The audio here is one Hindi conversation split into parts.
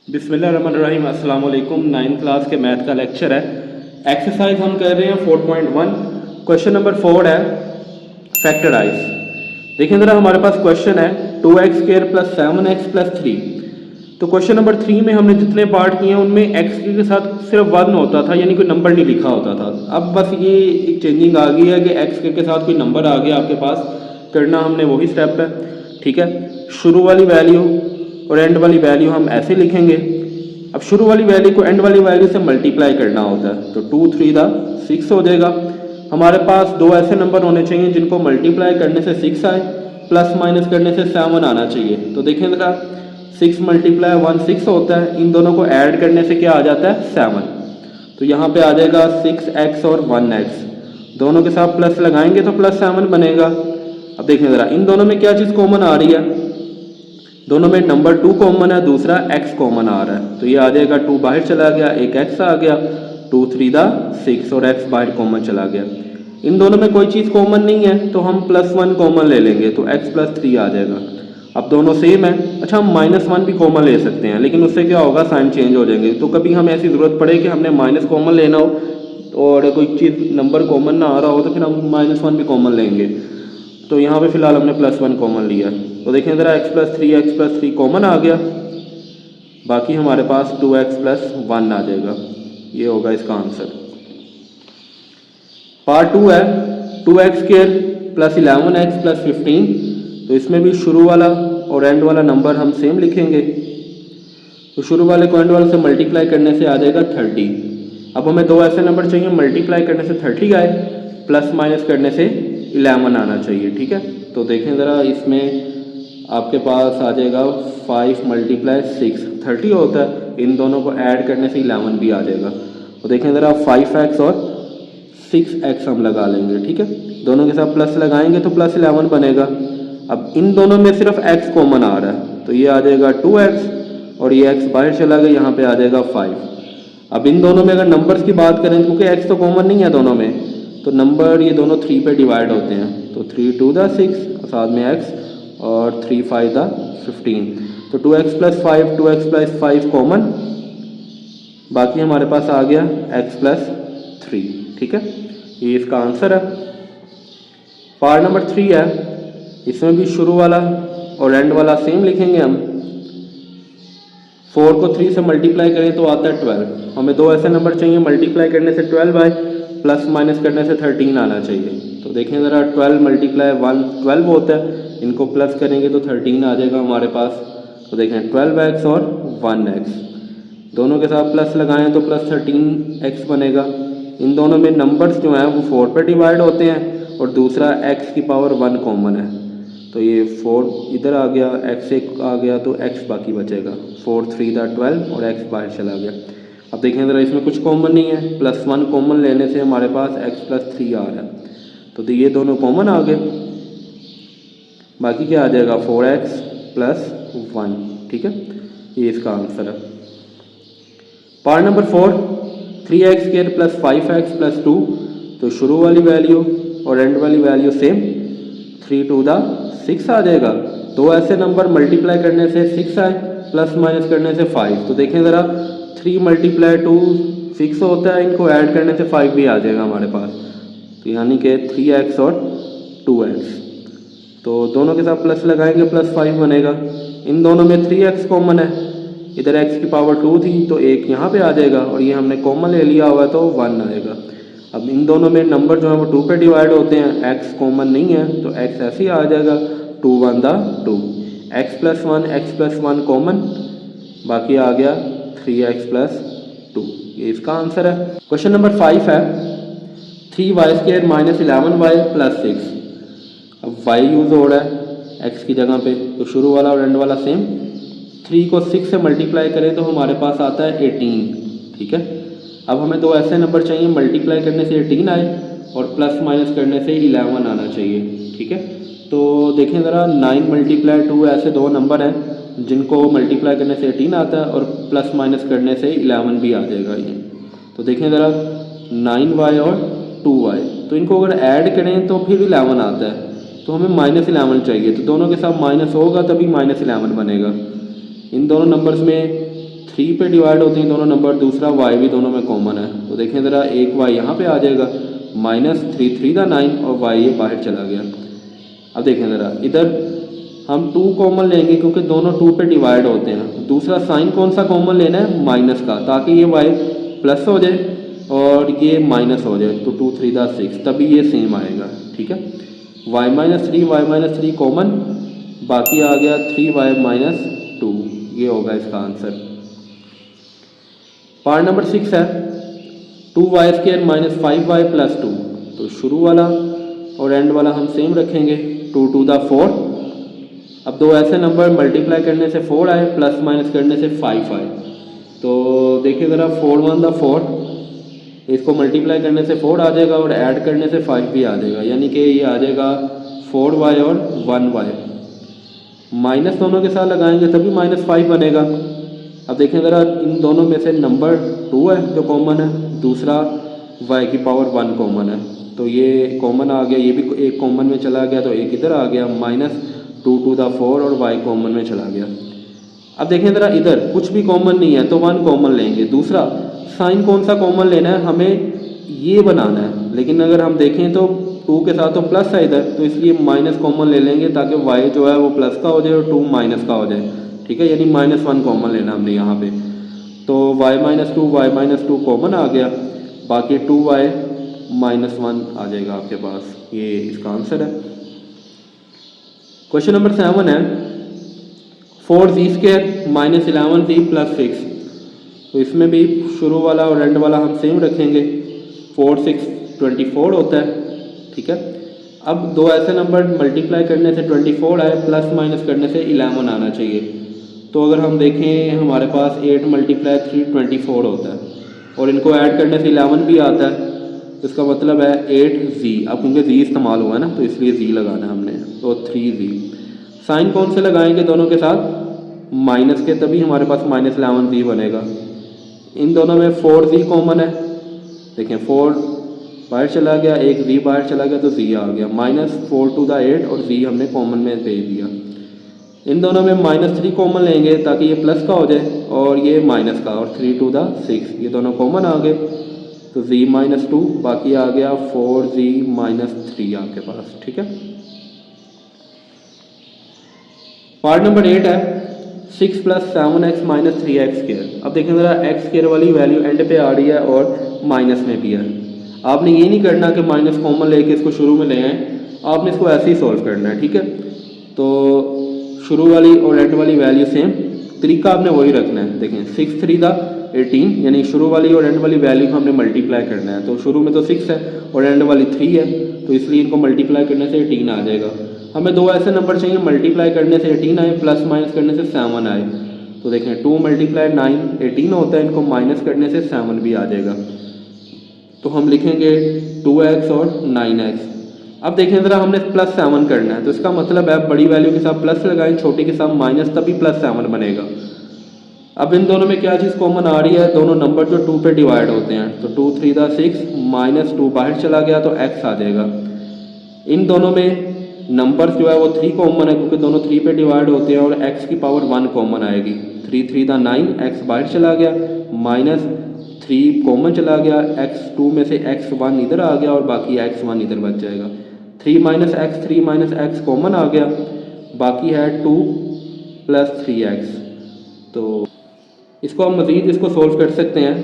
बिस्मिल्लाहिर्रहमानिर्रहीम अस्सलाम वालेकुम। 9th क्लास के मैथ का लेक्चर है। एक्सरसाइज हम कर रहे हैं 4.1। क्वेश्चन नंबर 4 है फैक्टराइज। देखिए ज़रा हमारे पास क्वेश्चन है 2x² + 7x + 3। तो क्वेश्चन नंबर 3 में हमने जितने पार्ट किए हैं उनमें x के साथ सिर्फ 1 होता था, यानी कोई नंबर नहीं लिखा होता था। अब बस ये एक चेंजिंग आ गई है कि x के साथ कोई नंबर आ गया आपके पास, करना हमने वही स्टेप है। ठीक है, शुरू वाली वैल्यू और एंड वाली वैल्यू हम ऐसे लिखेंगे। अब शुरू वाली वैल्यू को एंड वाली वैल्यू से मल्टीप्लाई करना होता है, तो 2 3 6 हो जाएगा। हमारे पास दो ऐसे नंबर होने चाहिए जिनको मल्टीप्लाई करने से 6 आए, प्लस माइनस करने से 7 आना चाहिए। तो देखें ज़रा, 6 × 1 6 होता है, इन दोनों को ऐड करने से क्या आ जाता है 7। तो यहाँ पे आ जाएगा 6x और 1x, दोनों के साथ प्लस लगाएंगे तो +7 बनेगा। अब देखें ज़रा इन दोनों में क्या चीज़ कॉमन आ रही है, दोनों में नंबर 2 कॉमन है, दूसरा x कॉमन आ रहा है। तो ये आ जाएगा 2 बाहर चला गया, एक x आ गया, 2 3 6 और x बाहर कॉमन चला गया। इन दोनों में कोई चीज़ कॉमन नहीं है तो हम +1 कॉमन ले लेंगे, तो x + 3 आ जाएगा। अब दोनों सेम है। अच्छा, हम -1 भी कॉमन ले सकते हैं, लेकिन उससे क्या होगा, साइन चेंज हो जाएंगे। तो कभी हमें ऐसी ज़रूरत पड़े कि हमने माइनस कॉमन लेना हो और कोई चीज़ नंबर कॉमन ना आ रहा हो, तो फिर हम -1 भी कॉमन लेंगे। तो यहाँ पे फिलहाल हमने +1 कॉमन लिया। तो देखें ज़रा x + 3 कॉमन आ गया, बाकी हमारे पास 2x + 1 आ जाएगा। ये होगा इसका आंसर। पार्ट 2 है 2x² + 11x + 15। तो इसमें भी शुरू वाला और एंड वाला नंबर हम सेम लिखेंगे। तो शुरू वाले को एंड वाले से मल्टीप्लाई करने से आ जाएगा 30। अब हमें दो ऐसे नंबर चाहिए, मल्टीप्लाई करने से 30 आए, प्लस माइनस करने से 11 आना चाहिए। ठीक है, तो देखें ज़रा, इसमें आपके पास आ जाएगा 5 × 6 30 होता है, इन दोनों को ऐड करने से 11 भी आ जाएगा। तो देखें ज़रा 5x और 6x हम लगा लेंगे। ठीक है, दोनों के साथ प्लस लगाएंगे तो +11 बनेगा। अब इन दोनों में सिर्फ x कॉमन आ रहा है, तो ये आ जाएगा 2x और ये x बाहर चला गया, यहाँ पे आ जाएगा 5। अब इन दोनों में अगर नंबर्स की बात करें, क्योंकि x तो कॉमन नहीं है दोनों में, तो नंबर ये दोनों 3 पे डिवाइड होते हैं। तो 3 2 6 साथ में x और 3 5 15। तो 2x + 5 2x + 5 कॉमन, बाकी हमारे पास आ गया x + 3। ठीक है, ये इसका आंसर है। पार्ट नंबर 3 है, इसमें भी शुरू वाला और एंड वाला सेम लिखेंगे हम। 4 को 3 से मल्टीप्लाई करें तो आता है 12। हमें दो ऐसे नंबर चाहिए, मल्टीप्लाई करने से 12 आए, प्लस माइनस करने से 13 आना चाहिए। तो देखें ज़रा, 12 × 1 12 होता है, इनको प्लस करेंगे तो 13 आ जाएगा हमारे पास। तो देखें 12x और 1x, दोनों के साथ प्लस लगाएं तो +13x बनेगा। इन दोनों में नंबर्स जो हैं वो 4 पे डिवाइड होते हैं और दूसरा x की पावर 1 कॉमन है। तो ये 4 इधर आ गया, x एक आ गया, तो x बाकी बचेगा। 4 3 12 और x बाहर चला गया। अब देखें ज़रा, इसमें कुछ कॉमन नहीं है, +1 कॉमन लेने से हमारे पास x + 3 आ रहा है। तो ये दोनों कॉमन आ गए, बाकी क्या आ जाएगा 4x + 1। ठीक है, ये इसका आंसर है। Part number 4 3x² + 5x + 2। तो शुरू वाली वैल्यू और एंड वाली वैल्यू सेम, 3 2 6 आ जाएगा। दो ऐसे नंबर मल्टीप्लाई करने से 6 आए, प्लस माइनस करने से 5। तो देखें ज़रा, 3 × 2 6 होता है, इनको ऐड करने से 5 भी आ जाएगा हमारे पास। तो यानी कि 3x और 2x, तो दोनों के साथ प्लस लगाएंगे +5 बनेगा। इन दोनों में 3x कॉमन है, इधर x की पावर 2 थी तो एक यहाँ पे आ जाएगा, और ये हमने कॉमन ले लिया हुआ तो 1 आएगा। अब इन दोनों में नंबर जो है वो 2 पे डिवाइड होते हैं, x कॉमन नहीं है तो x ऐसे ही आ जाएगा, 2 1 2, x + 1 कॉमन, बाकी आ गया 3x + 2। ये इसका आंसर है। क्वेश्चन नंबर 5 है 3y² - 11y + 6। अब y यूज़ हो रहा है x की जगह पे, तो शुरू वाला और एंड वाला सेम। 3 को 6 से मल्टीप्लाई करें तो हमारे पास आता है 18। ठीक है, अब हमें दो ऐसे नंबर चाहिए, मल्टीप्लाई करने से 18 आए और प्लस माइनस करने से 11 आना चाहिए। ठीक है, तो देखें ज़रा, 9 × 2 ऐसे दो नंबर हैं जिनको मल्टीप्लाई करने से 18 आता है और प्लस माइनस करने से 11 भी आ जाएगा ये। तो देखें ज़रा, 9y और 2y, तो इनको अगर ऐड करें तो फिर 11 आता है, तो हमें -11 चाहिए। तो दोनों के साथ माइनस होगा तभी -11 बनेगा। इन दोनों नंबर्स में 3 पे डिवाइड होते हैं दोनों नंबर, दूसरा y भी दोनों में कॉमन है। तो देखें ज़रा, एक y यहाँ पे आ जाएगा, -3 3 दा 9 और y ये बाहर चला गया। अब देखें ज़रा, इधर हम 2 कॉमन लेंगे क्योंकि दोनों 2 पे डिवाइड होते हैं। दूसरा साइन कौन सा कॉमन लेना है, माइनस का, ताकि ये y प्लस हो जाए और ये माइनस हो जाए। तो 2 3 दा 6, तभी ये सेम आएगा। ठीक है, y-3 कॉमन, बाकी आ गया 3y-2, ये होगा इसका आंसर। पार्ट नंबर 6 है 2y² - 5y + 2। तो शुरू वाला और एंड वाला हम सेम रखेंगे, 2 2 दा 4। अब दो ऐसे नंबर मल्टीप्लाई करने से 4 आए, प्लस माइनस करने से 5 आए। तो देखिए ज़रा, 4 1 दा 4, इसको मल्टीप्लाई करने से 4 आ जाएगा और ऐड करने से 5 भी आ जाएगा, यानी कि ये आ जाएगा 4y और 1y। माइनस दोनों के साथ लगाएंगे तभी -5 बनेगा। अब देखें ज़रा, इन दोनों में से नंबर 2 है जो कॉमन है, दूसरा y⁴ कॉमन है। तो ये कॉमन आ गया, ये भी एक कॉमन में चला गया, तो एक इधर आ गया, -2 2 दा 4 और y कॉमन में चला गया। अब देखें ज़रा, इधर कुछ भी कॉमन नहीं है तो 1 कॉमन लेंगे। दूसरा साइन कौन सा कॉमन लेना है, हमें ये बनाना है, लेकिन अगर हम देखें तो 2 के साथ तो प्लस है इधर, तो इसलिए माइनस कॉमन ले लेंगे ताकि y जो है वो प्लस का हो जाए और 2 माइनस का हो जाए। ठीक है, यानी -1 कॉमन लेना हमने यहाँ पे। तो y-2 कॉमन आ गया, बाकी 2y-1 आ जाएगा आपके पास। ये इसका आंसर है। क्वेश्चन नंबर 7 है 4z² - 11z + 6। तो इसमें भी शुरू वाला और एंड वाला हम सेम रखेंगे। 4 6 24 होता है। ठीक है, अब दो ऐसे नंबर मल्टीप्लाई करने से 24 आए, प्लस माइनस करने से 11 आना चाहिए। तो अगर हम देखें, हमारे पास 8 × 3 24 होता है और इनको ऐड करने से 11 भी आता है। इसका मतलब है 8z। अब क्योंकि z इस्तेमाल हुआ है ना, तो इसलिए z लगाना हमने, तो 3z। साइन कौन से लगाएंगे दोनों के साथ, माइनस के, तभी हमारे पास -11z बनेगा। इन दोनों में 4z कॉमन है, देखें 4 बाहर चला गया, एक z बाहर चला गया तो z आ गया, -4 2 दा 8 और z हमने कॉमन में दे दिया। इन दोनों में -3 कॉमन लेंगे ताकि ये प्लस का हो जाए और ये माइनस का, और 3 2 दा 6, ये दोनों कॉमन आ गए, तो z-2, बाकी आ गया 4z-3 आपके पास। ठीक है, पार्ट नंबर 8 है 6 + 7x - 3x²। अब देखें ज़रा, x² वाली वैल्यू एंड पे आ रही है और माइनस में भी है। आपने ये नहीं करना कि माइनस कॉमन लेके इसको शुरू में ले आएँ, आपने इसको ऐसे ही सॉल्व करना है। ठीक है, तो शुरू वाली और एंड वाली वैल्यू सेम, तरीका आपने वही रखना है। देखें 6 3 दा 18, यानी शुरू वाली और एंड वाली वैल्यू को हमने मल्टीप्लाई करना है। तो शुरू में तो 6 है और एंड वाली 3 है, तो इसलिए इनको मल्टीप्लाई करने से 18 आ जाएगा। हमें दो ऐसे नंबर चाहिए मल्टीप्लाई करने से 18 आए, प्लस माइनस करने से 7 आए। तो देखें 2 × 9 18 होता है, इनको माइनस करने से 7 भी आ जाएगा। तो हम लिखेंगे 2x और 9x। अब देखें ज़रा, हमने +7 करना है, तो इसका मतलब है बड़ी वैल्यू के साथ प्लस लगाएं, छोटी के साथ माइनस, तभी +7 बनेगा। अब इन दोनों में क्या चीज़ कॉमन आ रही है, दोनों नंबर जो 2 पे डिवाइड होते हैं। तो 2 3 दा 6, -2 बाहर चला गया तो x आ जाएगा। इन दोनों में नंबर्स जो है वो 3 कॉमन है क्योंकि दोनों 3 पे डिवाइड होते हैं, और x⁴ 1 कॉमन आएगी। 3 3 दा 9, x बाहर चला गया, -3 कॉमन चला गया, x2 में से x1 इधर आ गया और बाकी x1 इधर बच जाएगा। 3 - x 3 - x कॉमन आ गया, बाकी है 2 + 3x। तो इसको हम मज़ीद इसको सोल्व कर सकते हैं,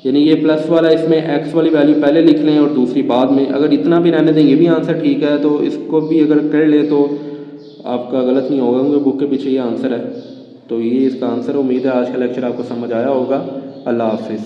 यानी ये प्लस वाला, इसमें x वाली वैल्यू पहले लिख लें और दूसरी बाद में। अगर इतना भी रहने दें ये भी आंसर ठीक है, तो इसको भी अगर कर लें तो आपका गलत नहीं होगा क्योंकि बुक के पीछे ये आंसर है। तो ये इसका आंसर। उम्मीद है आज का लेक्चर आपको समझ आया होगा। अल्लाह हाफिज़।